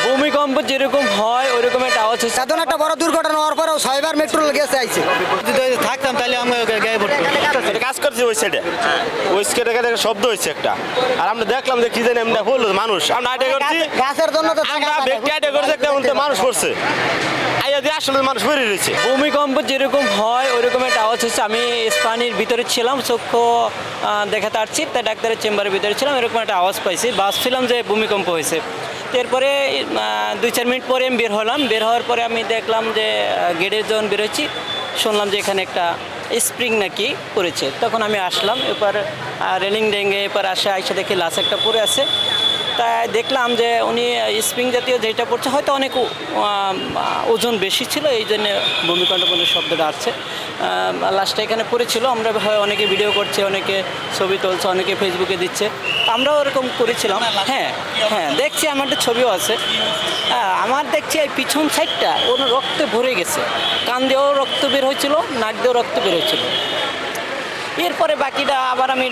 ভূমিকম্প যেরকম হয় ওইরকম একটা আওয়াজ হচ্ছে। এত একটা বড় দুর্ঘটনা হওয়ার পরেও 6বার মেট্রো গেছে আইছে। যদি থাকতাম তাহলে আমরা গায়ে পড়তো। এটা কাজ করছে ওই সাইডে, ওই সাইডে শব্দ হয়েছে একটা, আর আমরা দেখলাম যে কি জানি আমরা বললো মানুষ, আমরা আইডিয়া করছি গাছের জন্য তো আমরা ব্যক্তি আইডিয়া করছি একটা মানুষ পড়ছে, আইয়া দিয়ে আসলে মানুষ বেরিয়ে রয়েছে। ভূমিকম্প যেরকম হয় ওইরকম একটা আওয়াজ হচ্ছে। আমি স্পানির ভিতরে ছিলাম, চক্ষু দেখাতে পারছি, তাই ডাক্তারের চেম্বারের ভিতরে ছিলাম, এরকম একটা আওয়াজ পাইছি, ভাবছিলাম যে ভূমিকম্প হয়েছে। এরপরে 2-4 মিনিট পরে আমি বের হলাম, বের হওয়ার পরে আমি দেখলাম যে গেটের যখন বেরোচ্ছি শুনলাম যে এখানে একটা স্প্রিং নাকি পড়েছে। তখন আমি আসলাম, এরপর রেলিং ডেঙ্গে এরপর আইসা দেখি লাশ একটা পড়ে আছে। তাই দেখলাম যে উনি স্প্রিং জাতীয় যেটা পড়ছে হয়তো অনেক ওজন বেশি ছিল, এই জন্য ভূমিকম্পের শব্দটা আসছে। লাশটা এখানে পড়েছিল, আমরা অনেকে ভিডিও করছে, অনেকে ছবি তুলছে, অনেকে ফেসবুকে দিচ্ছে, আমরাও ওরকম করেছিলাম। হ্যাঁ হ্যাঁ দেখছি, আমার একটা ছবিও আছে। আমার দেখছি এই পিছন সাইডটা ওর রক্তে ভরে গেছে, কান দিয়েও রক্ত বের হয়েছিল, নাক দিয়েও রক্ত বের হয়েছিল। এরপরে বাকিটা আবার আমি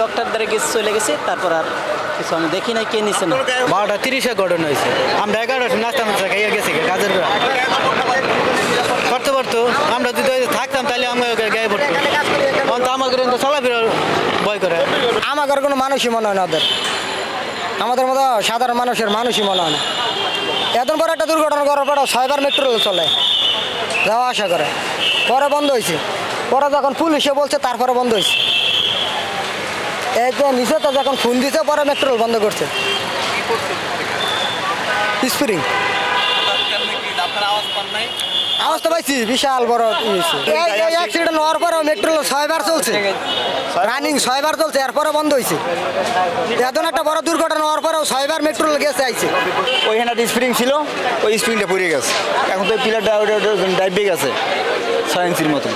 ডক্টর দ্বারা চলে গেছি, তারপর আর কিছু আমি দেখি নাই, কে নিছে না। 12:30 ঘটনা হয়েছে, আমরা 11টা নাস্তা খাইয়া গেছি কাজের করতে পারতো। আমরা যদি থাকতাম তাহলে আমরা গায়ে পড়তো। অন্ত আমাদের চলাফেরা ভয় করে। আমাদের কোনো মানুষই মনে হয় না ওদের, আমাদের মতো সাধারণ মানুষই মনে হয় না। এত বড় একটা দুর্ঘটনা করার পর 6বার মেট্রো চলে যাওয়া আসা করে, পরে বন্ধ হয়েছে। পরে যখন পুলিশে বলছে তারপরে বন্ধ হয়েছে। একদম নিচে তো যখন ফোন দিছে পরে মেট্রো বন্ধ করছে। স্প্রিং আওয়াজ তো পাইছি, বিশাল বড় অ্যাক্সিডেন্ট হওয়ার পরে মেট্রো 6বার চলছে, রানিং 6বার চলছে, এরপরে বন্ধ হয়েছে। এত একটা বড় দুর্ঘটনা হওয়ার পরেও 6বার মেট্রো গেছে আইছে। ওইখানে একটা স্প্রিং ছিল, ওই স্প্রিংটা পড়ে গেছে, এখন তো পিলারটা ডাইবে গেছে 6 ইঞ্চির মতন।